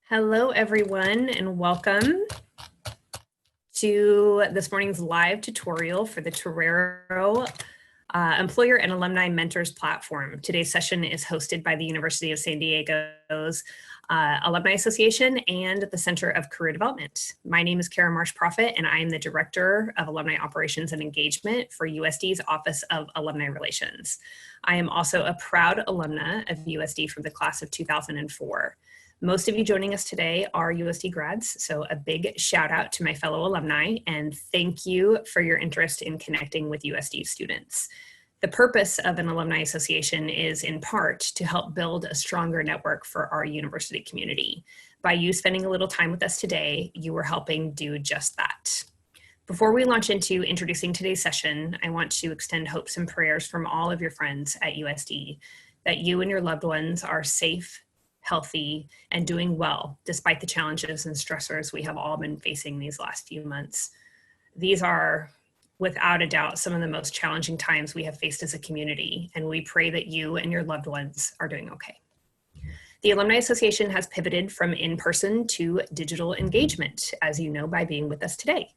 Hello, everyone, and welcome to this morning's live tutorial for the Torero Employer and Alumni Mentors Platform. Today's session is hosted by the University of San Diego's Alumni Association and the Center of Career Development. My name is Kara Marsh-Profit, and I am the Director of Alumni Operations and Engagement for USD's Office of Alumni Relations. I am also a proud alumna of USD from the class of 2004. Most of you joining us today are USD grads, so a big shout out to my fellow alumni and thank you for your interest in connecting with USD students. The purpose of an alumni association is in part to help build a stronger network for our university community. By you spending a little time with us today, you are helping do just that. Before we launch into introducing today's session, I want to extend hopes and prayers from all of your friends at USD that you and your loved ones are safe, healthy, and doing well despite the challenges and stressors we have all been facing these last few months. These are, without a doubt, some of the most challenging times we have faced as a community, and we pray that you and your loved ones are doing okay. The Alumni Association has pivoted from in-person to digital engagement, as you know by being with us today.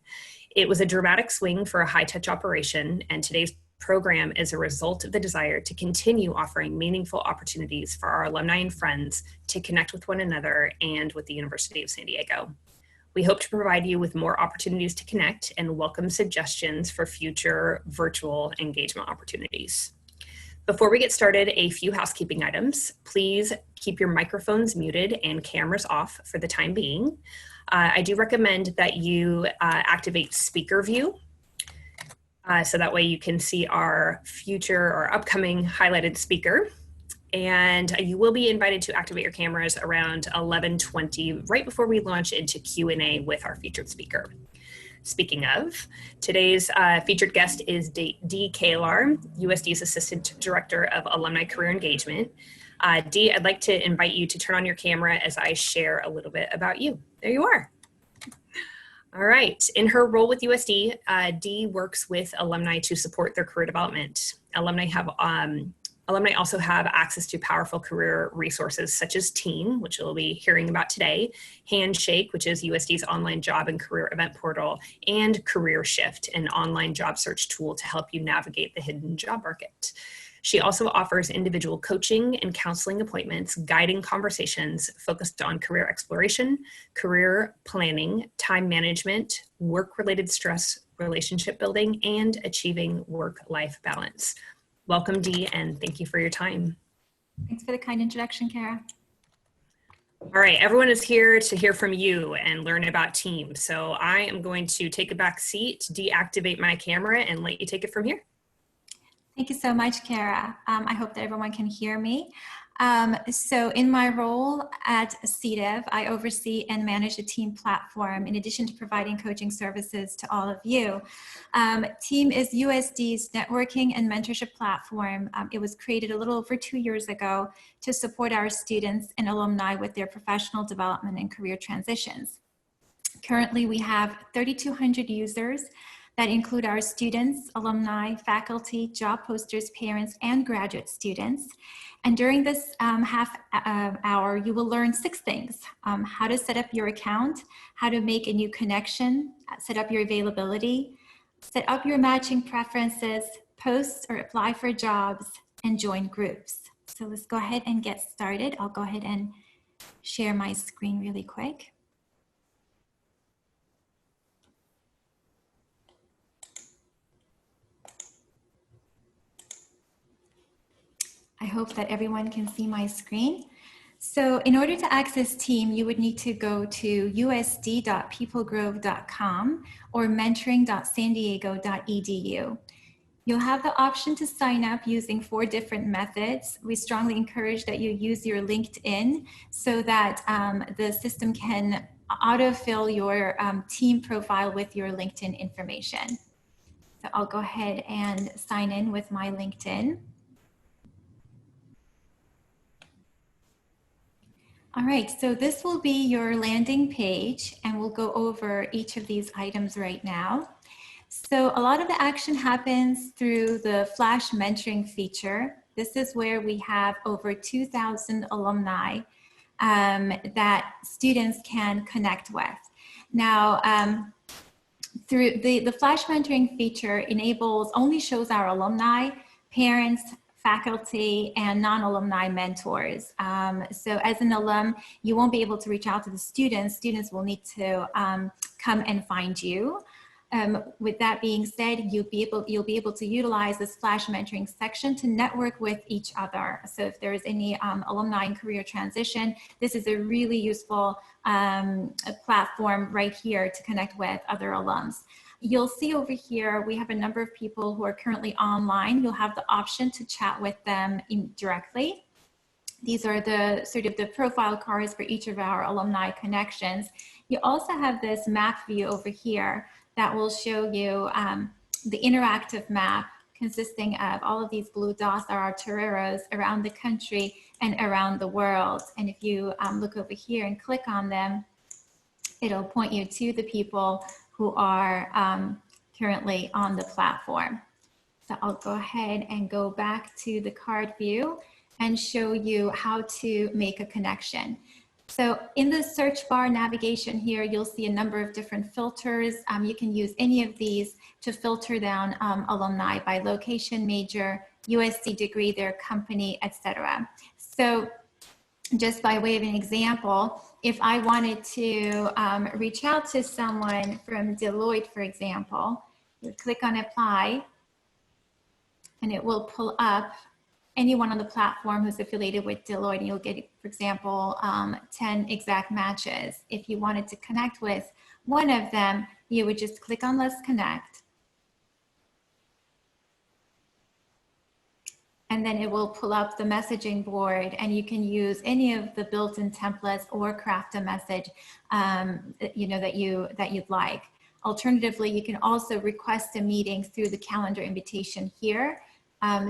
It was a dramatic swing for a high-touch operation, and today's program is a result of the desire to continue offering meaningful opportunities for our alumni and friends to connect with one another and with the University of San Diego. We hope to provide you with more opportunities to connect and welcome suggestions for future virtual engagement opportunities. Before we get started, a few housekeeping items. Please keep your microphones muted and cameras off for the time being. I do recommend that you activate speaker view so that way you can see our future or upcoming highlighted speaker. And you will be invited to activate your cameras around 11:20, right before we launch into Q&A with our featured speaker. Speaking of, today's featured guest is Dee Kalar, USD's Assistant Director of Alumni Career Engagement. Dee, I'd like to invite you to turn on your camera as I share a little bit about you. There you are. All right. In her role with USD, Dee works with alumni to support their career development. Alumni also have access to powerful career resources such as T.E.A.M, which we'll be hearing about today, Handshake, which is USD's online job and career event portal, and Career Shift, an online job search tool to help you navigate the hidden job market. She also offers individual coaching and counseling appointments, guiding conversations focused on career exploration, career planning, time management, work-related stress, relationship building, and achieving work-life balance. Welcome, Dee, and thank you for your time. Thanks for the kind introduction, Kara. All right, everyone is here to hear from you and learn about T.E.A.M. So I am going to take a back seat, deactivate my camera, and let you take it from here. Thank you so much, Kara. I hope that everyone can hear me. So in my role at CDEV, I oversee and manage the T.E.A.M platform in addition to providing coaching services to all of you. T.E.A.M is USD's networking and mentorship platform. It was created a little over 2 years ago to support our students and alumni with their professional development and career transitions. Currently, we have 3,200 users that include our students, alumni, faculty, job posters, parents, and graduate students. And during this half hour, you will learn 6 things: how to set up your account, how to make a new connection, set up your availability, set up your matching preferences, post or apply for jobs, and join groups. So let's go ahead and get started. I'll go ahead and share my screen really quick. I hope that everyone can see my screen. So in order to access T.E.A.M, you would need to go to usd.peoplegrove.com or mentoring.sandiego.edu. You'll have the option to sign up using 4 different methods. We strongly encourage that you use your LinkedIn so that the system can autofill your T.E.A.M profile with your LinkedIn information. So I'll go ahead and sign in with my LinkedIn. All right, so this will be your landing page, and we'll go over each of these items right now. So a lot of the action happens through the Flash mentoring feature. This is where we have over 2,000 alumni that students can connect with. Now, through the Flash Mentoring feature only shows our alumni, parents, faculty, and non-alumni mentors. So as an alum, you won't be able to reach out to the students. Students will need to come and find you. With that being said, you'll be able to utilize this Flash Mentoring section to network with each other. So if there is any alumni in career transition, this is a really useful platform right here to connect with other alums. You'll see over here, we have a number of people who are currently online. You'll have the option to chat with them directly. These are the sort of the profile cards for each of our alumni connections. You also have this map view over here that will show you the interactive map consisting of all of these blue dots are our toreros around the country and around the world. And if you look over here and click on them, it'll point you to the people who are currently on the platform. So I'll go ahead and go back to the card view and show you how to make a connection. So in the search bar navigation here, you'll see a number of different filters. You can use any of these to filter down alumni by location, major, USC degree, their company, etc. So just by way of an example, if I wanted to reach out to someone from Deloitte, for example, you click on apply and it will pull up anyone on the platform who's affiliated with Deloitte, and you'll get, for example, 10 exact matches. If you wanted to connect with one of them, you would just click on Let's Connect. And then it will pull up the messaging board, and you can use any of the built-in templates or craft a message that you'd like. Alternatively, you can also request a meeting through the calendar invitation here.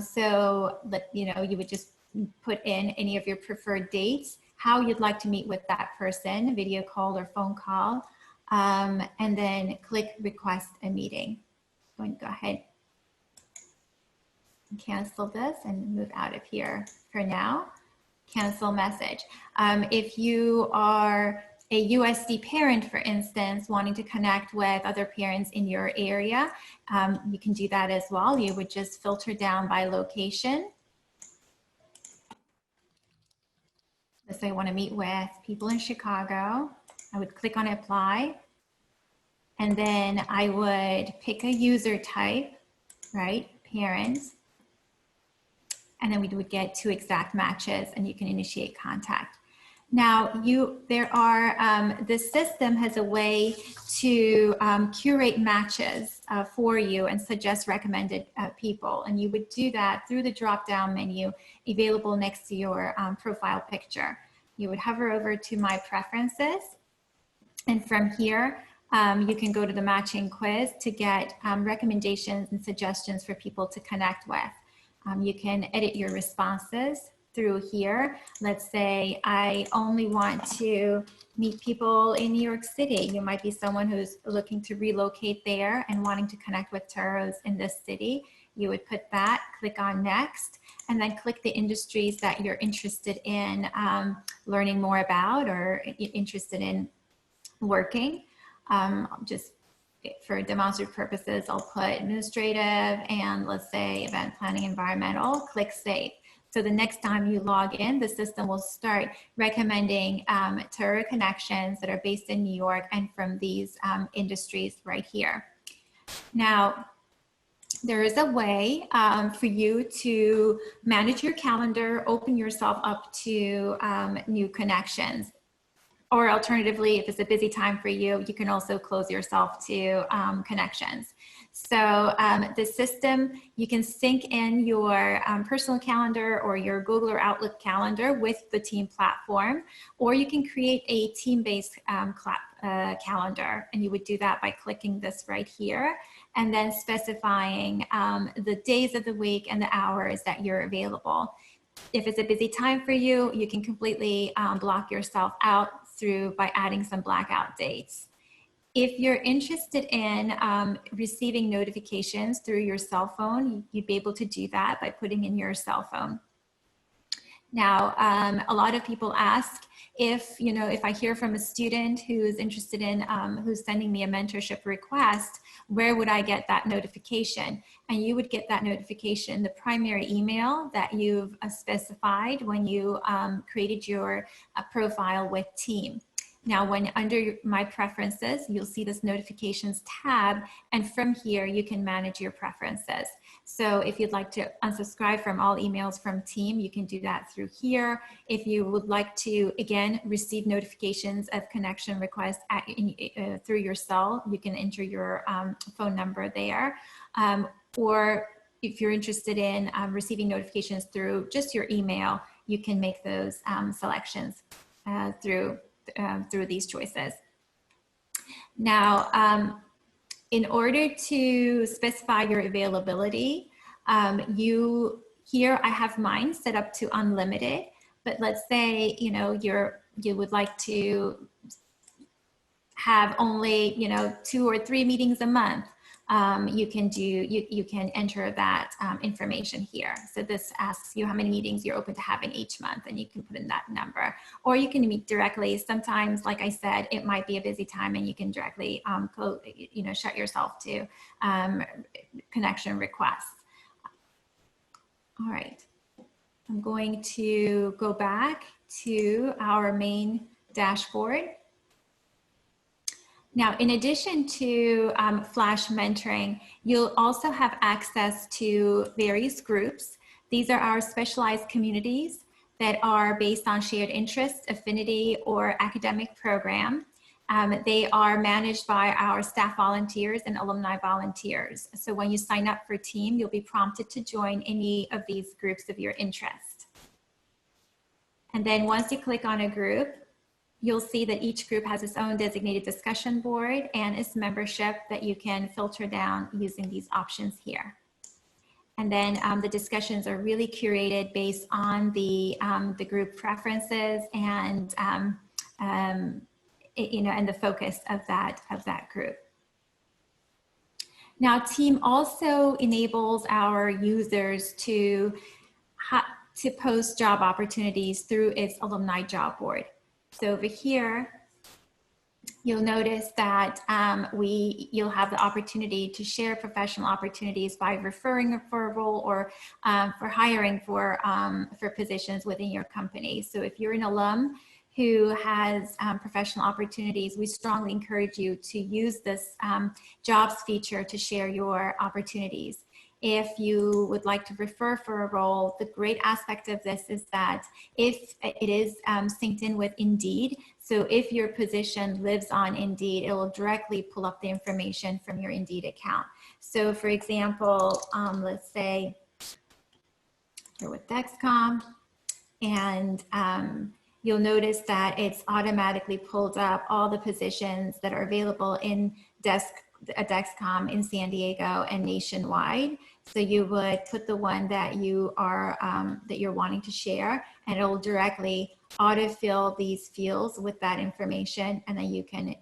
So that, you would just put in any of your preferred dates, how you'd like to meet with that person, video call or phone call, and then click request a meeting. I'm going to go ahead and cancel this and move out of here for now. Cancel message. If you are a USD parent, for instance, wanting to connect with other parents in your area, you can do that as well. You would just filter down by location. Let's say I want to meet with people in Chicago. I would click on apply, and then I would pick a user type, right? Parents. And then we would get 2 exact matches, and you can initiate contact. Now, the system has a way to curate matches for you and suggest recommended people. And you would do that through the drop-down menu available next to your profile picture. You would hover over to My Preferences. And from here, you can go to the matching quiz to get recommendations and suggestions for people to connect with. You can edit your responses through here. Let's say I only want to meet people in New York City. You might be someone who's looking to relocate there and wanting to connect with toreros in this city. You would put that, click on next, and then click the industries that you're interested in learning more about or interested in working. Just for demonstrative purposes, I'll put administrative and let's say event planning, environmental, click save. So the next time you log in, the system will start recommending torero connections that are based in New York and from these industries right here. Now, there is a way for you to manage your calendar, open yourself up to new connections. Or alternatively, if it's a busy time for you, you can also close yourself to connections. So the system, you can sync in your personal calendar or your Google or Outlook calendar with the team platform, or you can create a team-based calendar. And you would do that by clicking this right here and then specifying the days of the week and the hours that you're available. If it's a busy time for you, you can completely block yourself out by adding some blackout dates. If you're interested in receiving notifications through your cell phone, you'd be able to do that by putting in your cell phone. Now, a lot of people ask if, if I hear from a student who's interested in, who's sending me a mentorship request, where would I get that notification? And you would get that notification in the primary email that you've specified when you created your profile with T.E.A.M. Now, when under my preferences, you'll see this notifications tab, and from here you can manage your preferences. So if you'd like to unsubscribe from all emails from T.E.A.M, you can do that through here. If you would like to, again, receive notifications of connection requests through your cell, you can enter your phone number there. Or if you're interested in receiving notifications through just your email, you can make those selections through these choices. Now, in order to specify your availability, here I have mine set up to unlimited, but let's say, you would like to have only, 2 or 3 meetings a month. You can enter that information here. So this asks you how many meetings you're open to having each month, and you can put in that number. Or you can meet directly. Sometimes, like I said, it might be a busy time and you can directly shut yourself to connection requests. All right, I'm going to go back to our main dashboard. Now, in addition to Flash mentoring, you'll also have access to various groups. These are our specialized communities that are based on shared interests, affinity, or academic program. They are managed by our staff volunteers and alumni volunteers. So when you sign up for T.E.A.M, you'll be prompted to join any of these groups of your interest. And then once you click on a group, you'll see that each group has its own designated discussion board and its membership that you can filter down using these options here. And then the discussions are really curated based on the group preferences and and the focus of that group. Now, T.E.A.M also enables our users to post job opportunities through its Alumni Job Board. So over here, you'll notice that you'll have the opportunity to share professional opportunities by referring for a role or for hiring for positions within your company. So if you're an alum who has professional opportunities, we strongly encourage you to use this jobs feature to share your opportunities. If you would like to refer for a role, the great aspect of this is that if it is synced in with Indeed, so if your position lives on Indeed, it will directly pull up the information from your Indeed account. So for example, let's say you're with Dexcom, and you'll notice that it's automatically pulled up all the positions that are available in Dexcom in San Diego and nationwide. So you would put the one that you are that you're wanting to share, and it will directly autofill these fields with that information, and then you can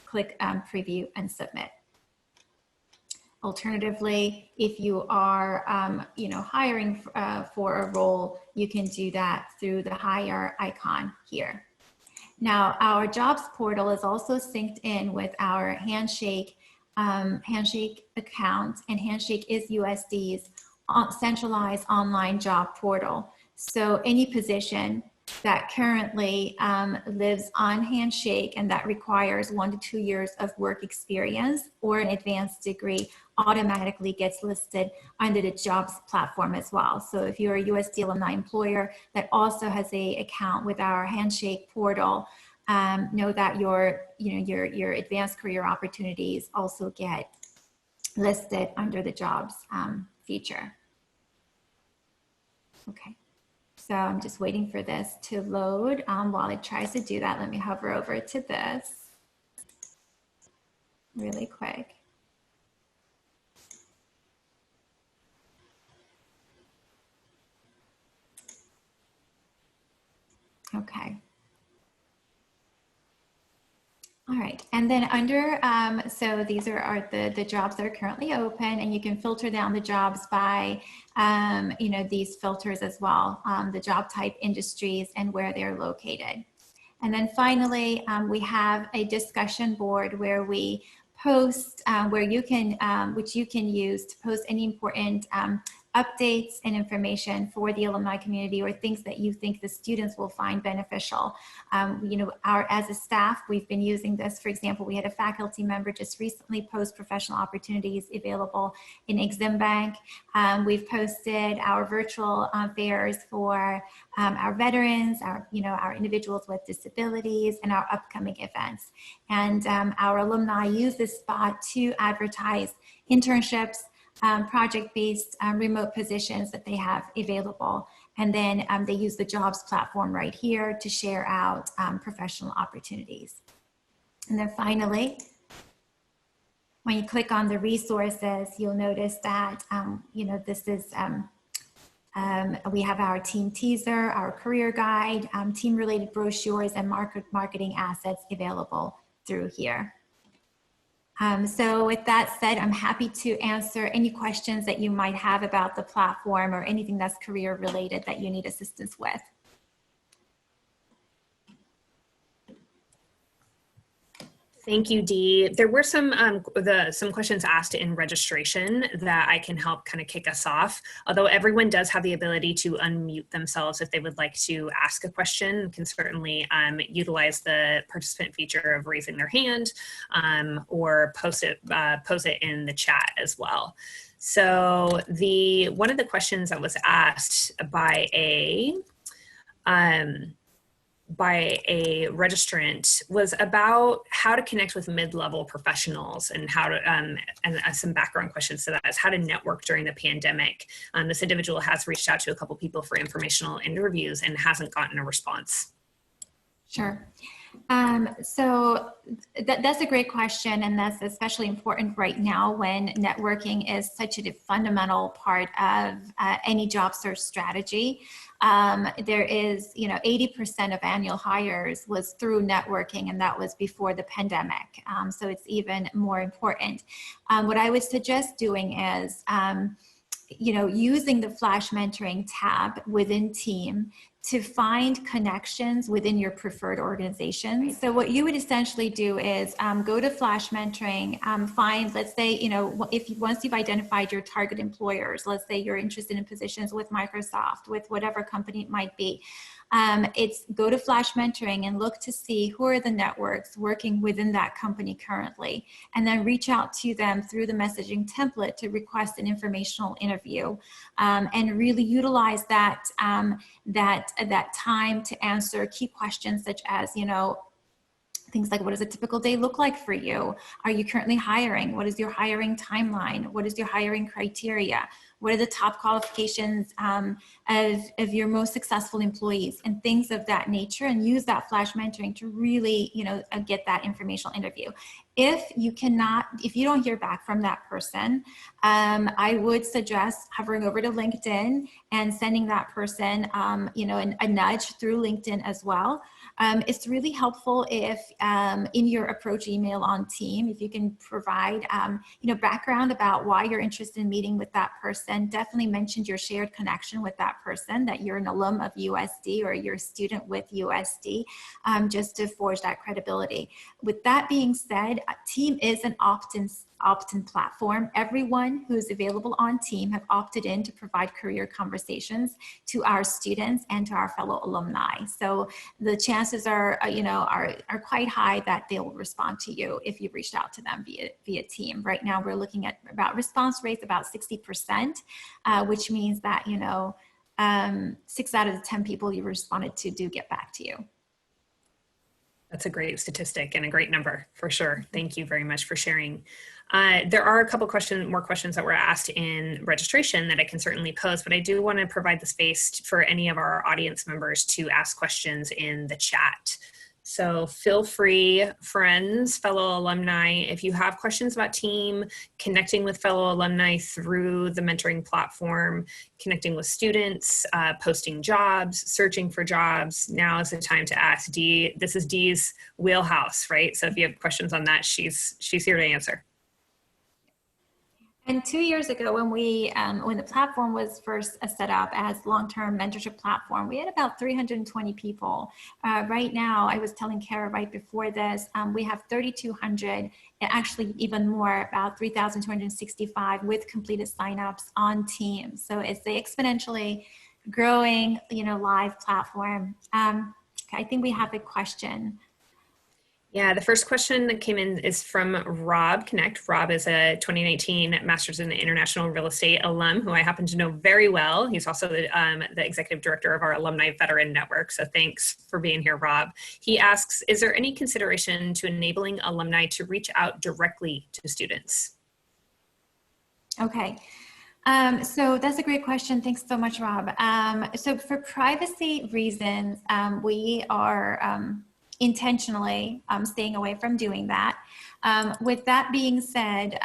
click preview and submit. Alternatively, if you are hiring for a role, you can do that through the hire icon here. Now, our jobs portal is also synced in with our Handshake account, and Handshake is USD's centralized online job portal. So any position that currently lives on Handshake and that requires 1 to 2 years of work experience or an advanced degree automatically gets listed under the jobs platform as well. So if you're a USD alumni employer that also has an account with our Handshake portal, know that your advanced career opportunities also get listed under the jobs feature. Okay. So I'm just waiting for this to load. While it tries to do that, let me hover over to this really quick. Okay. All right, and then under, so these are the jobs that are currently open, and you can filter down the jobs by, these filters as well, the job type, industries, and where they're located. And then finally, we have a discussion board where we post, where you can, which you can use to post any important updates and information for the alumni community, or things that you think the students will find beneficial. As a staff, we've been using this. For example, we had a faculty member just recently post professional opportunities available in Exim Bank. We've posted our virtual fairs for our veterans, our individuals with disabilities, and our upcoming events. And our alumni use this spot to advertise internships, project-based remote positions that they have available. And then they use the jobs platform right here to share out professional opportunities. And then finally, when you click on the resources, you'll notice that, this is, we have our team teaser, our career guide, team-related brochures, and marketing assets available through here. So with that said, I'm happy to answer any questions that you might have about the platform or anything that's career related that you need assistance with. Thank you, Dee. There were some questions asked in registration that I can help kind of kick us off. Although everyone does have the ability to unmute themselves if they would like to ask a question, can certainly utilize the participant feature of raising their hand or post it in the chat as well. So one of the questions that was asked by a registrant was about how to connect with mid-level professionals and how to, and some background questions to that is how to network during the pandemic. This individual has reached out to a couple people for informational interviews and hasn't gotten a response. Sure. So that's a great question, and that's especially important right now when networking is such a fundamental part of any job search strategy. There is, 80% of annual hires was through networking, and that was before the pandemic. So it's even more important. What I would suggest doing is, using the Flash Mentoring tab within T.E.A.M to find connections within your preferred organization. So what you would essentially do is go to Flash Mentoring, find, let's say, once you've identified your target employers, let's say you're interested in positions with Microsoft, with whatever company it might be, it's go to Flash Mentoring and look to see who are the networks working within that company currently, and then reach out to them through the messaging template to request an informational interview, and really utilize that time to answer key questions such as, things like, what does a typical day look like for you? Are you currently hiring? What is your hiring timeline? What is your hiring criteria? What are the top qualifications of your most successful employees, and things of that nature, and use that Flash Mentoring to really, get that informational interview. If you don't hear back from that person, I would suggest hovering over to LinkedIn and sending that person, a nudge through LinkedIn as well. It's really helpful if in your approach email on T.E.A.M, if you can provide, background about why you're interested in meeting with that person. Definitely mention your shared connection with that person, that you're an alum of USD or you're a student with USD, just to forge that credibility. With that being said, T.E.A.M is an opt-in platform. Everyone who is available on T.E.A.M have opted in to provide career conversations to our students and to our fellow alumni. So the chances are quite high that they will respond to you if you've reached out to them via T.E.A.M. Right now, we're looking at about response rates about 60%, which means that 6 out of the 10 people you responded to do get back to you. That's a great statistic and a great number for sure. Thank you very much for sharing. There are a couple more questions that were asked in registration that I can certainly pose, but I do want to provide the space for any of our audience members to ask questions in the chat. So feel free, friends, fellow alumni, if you have questions about TEAM, connecting with fellow alumni through the mentoring platform, connecting with students, posting jobs, searching for jobs, now is the time to ask Dee. This is Dee's wheelhouse, right? So if you have questions on that, she's here to answer. And 2 years ago, when the platform was first set up as long-term mentorship platform, we had about 320 people. Right now, I was telling Kara right before this, we have 3,200, actually even more, about 3,265 with completed signups on T.E.A.M. So it's the exponentially growing, live platform. I think we have a question. Yeah, the first question that came in is from Rob Connect. Rob is a 2019 Master's in International Real Estate alum who I happen to know very well. He's also the executive director of our Alumni Veteran Network. So thanks for being here, Rob. He asks, is there any consideration to enabling alumni to reach out directly to students? Okay. So that's a great question. Thanks so much, Rob. So for privacy reasons, we are intentionally staying away from doing that. With that being said,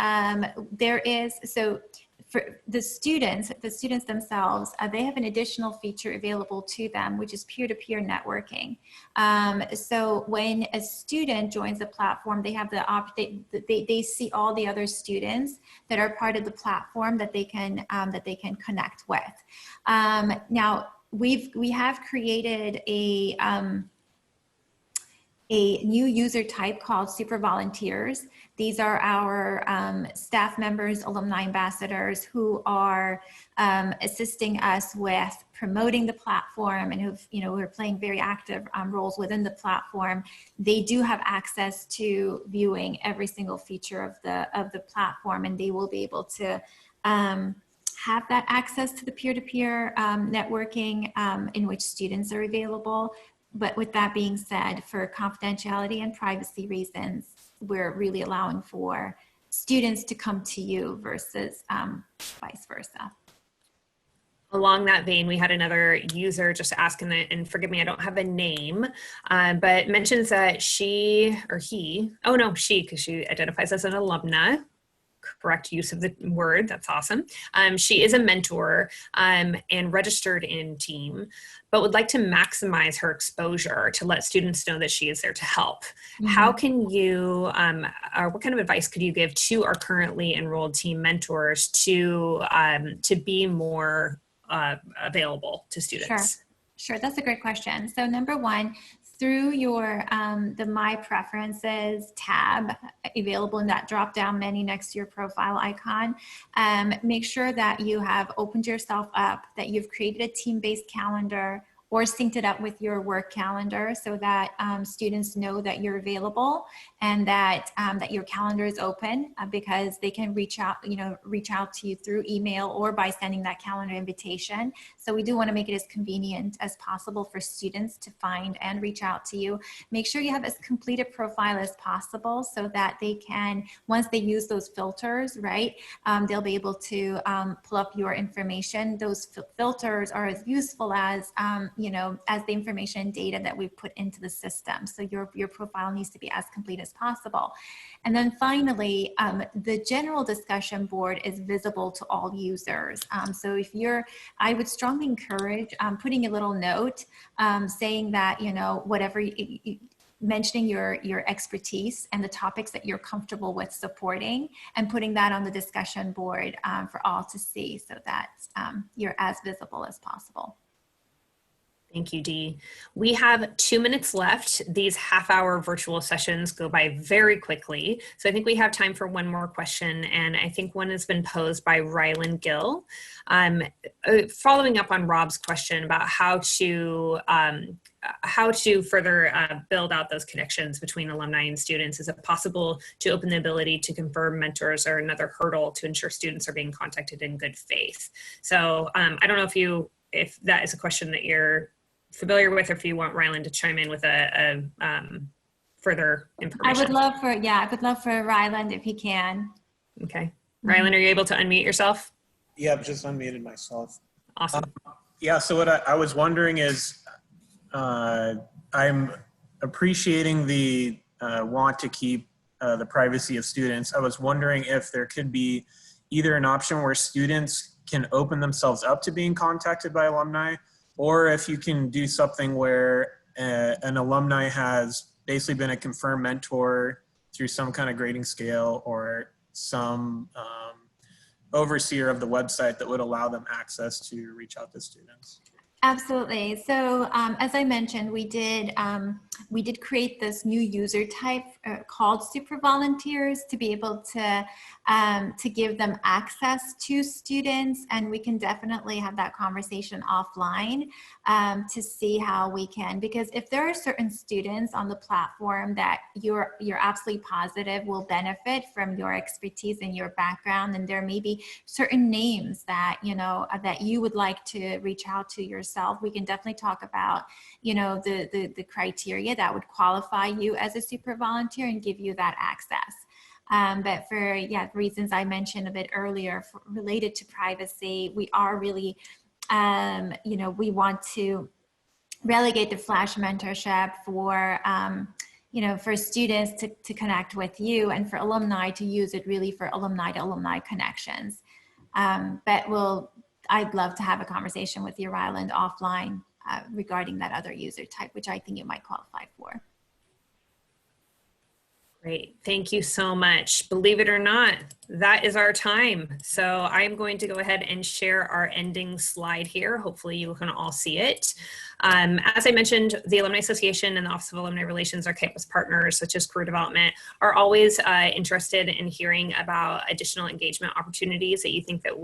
for the students themselves, they have an additional feature available to them, which is peer-to-peer networking. So when a student joins the platform, they have they see all the other students that are part of the platform that they can connect with. Now we have created a new user type called super volunteers. These are our staff members, alumni ambassadors who are assisting us with promoting the platform and who are playing very active roles within the platform. They do have access to viewing every single feature of the platform, and they will be able to have that access to the peer-to-peer networking in which students are available. But with that being said, for confidentiality and privacy reasons, we're really allowing for students to come to you versus vice versa. Along that vein, we had another user just asking, and forgive me, I don't have a name, but mentions that she, because she identifies as an alumna. Correct use of the word. That's awesome. She is a mentor and registered in TEAM, but would like to maximize her exposure to let students know that she is there to help. Mm-hmm. How can you, what kind of advice could you give to our currently enrolled TEAM mentors to be more available to students? Sure, that's a great question. So number one, through your the My Preferences tab available in that drop-down menu next to your profile icon, make sure that you have opened yourself up, that you've created a team-based calendar or synced it up with your work calendar so that students know that you're available and that that your calendar is open because they can reach out to you through email or by sending that calendar invitation. So we do want to make it as convenient as possible for students to find and reach out to you. Make sure you have as complete a profile as possible so that they can, once they use those filters, right, they'll be able to pull up your information. Those filters are as useful as as the information and data that we put into the system. So your profile needs to be as complete as possible. And then finally, the general discussion board is visible to all users. So if I would strongly encourage putting a little note saying that, whatever mentioning your expertise and the topics that you're comfortable with supporting and putting that on the discussion board for all to see so that you're as visible as possible. Thank you, Dee. We have 2 minutes left. These half-hour virtual sessions go by very quickly. So I think we have time for one more question. And I think one has been posed by Rylan Gill. Following up on Rob's question about how to further build out those connections between alumni and students. Is it possible to open the ability to confirm mentors or another hurdle to ensure students are being contacted in good faith? So I don't know if that is a question that you're familiar with, or if you want Rylan to chime in with a further information. I would love for Rylan if he can. Okay. Rylan, are you able to unmute yourself? Yeah, I've just unmuted myself. Awesome. Yeah, so what I was wondering is, I'm appreciating the want to keep the privacy of students, I was wondering if there could be either an option where students can open themselves up to being contacted by alumni, or if you can do something where an alumni has basically been a confirmed mentor through some kind of grading scale or some overseer of the website that would allow them access to reach out to students. Absolutely. So as I mentioned, we did create this new user type called super volunteers to be able to give them access to students, and we can definitely have that conversation offline to see how we can, because if there are certain students on the platform that you're absolutely positive will benefit from your expertise and your background, and there may be certain names that that you would like to reach out to yourself, we can definitely talk about, the criteria that would qualify you as a super volunteer and give you that access. But for reasons I mentioned a bit earlier related to privacy, we are really, we want to relegate the Flash mentorship for, for students to connect with you, and for alumni to use it really for alumni to alumni connections. But I'd love to have a conversation with you, Ryland, offline regarding that other user type, which I think you might qualify for. Great. Thank you so much. Believe it or not, that is our time. So I'm going to go ahead and share our ending slide here. Hopefully you can all see it. As I mentioned, the Alumni Association and the Office of Alumni Relations, our campus partners, such as career development, are always interested in hearing about additional engagement opportunities that you think that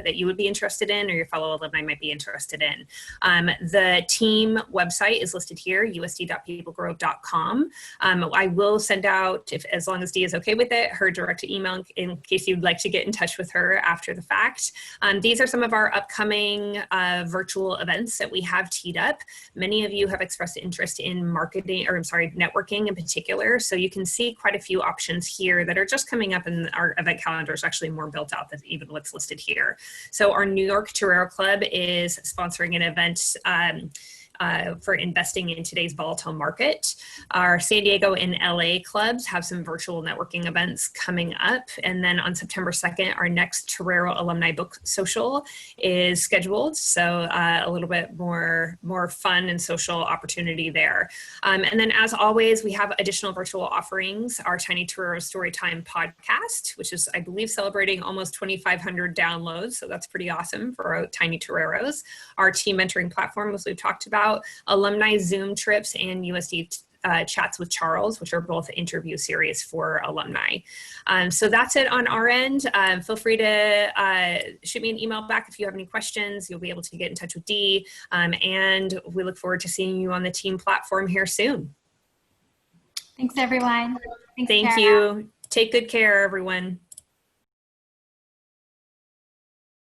that you would be interested in, or your fellow alumni might be interested in. The team website is listed here, usd.peoplegrove.com. I will send out, as long as Dee is okay with it, her direct email in case you'd like to get in touch with her after the fact. These are some of our upcoming virtual events that we have teed up. Many of you have expressed interest in networking in particular. So you can see quite a few options here that are just coming up, and our event calendar is actually more built out than even what's listed here. So our New York Torero Club is sponsoring an event for investing in today's volatile market. Our San Diego and LA clubs have some virtual networking events coming up. And then on September 2nd, our next Torero Alumni Book Social is scheduled. So a little bit more fun and social opportunity there. And then as always, we have additional virtual offerings. Our Tiny Torero Storytime podcast, which is, I believe, celebrating almost 2,500 downloads. So that's pretty awesome for our Tiny Toreros. Our team mentoring platform, as we've talked about, alumni Zoom trips, and USD Chats with Charles, which are both interview series for alumni. So that's it on our end. Feel free to shoot me an email back if you have any questions. You'll be able to get in touch with Dee, and we look forward to seeing you on the team platform here soon. Thanks, everyone. Thanks, Thank Kara. you. Take good care, everyone.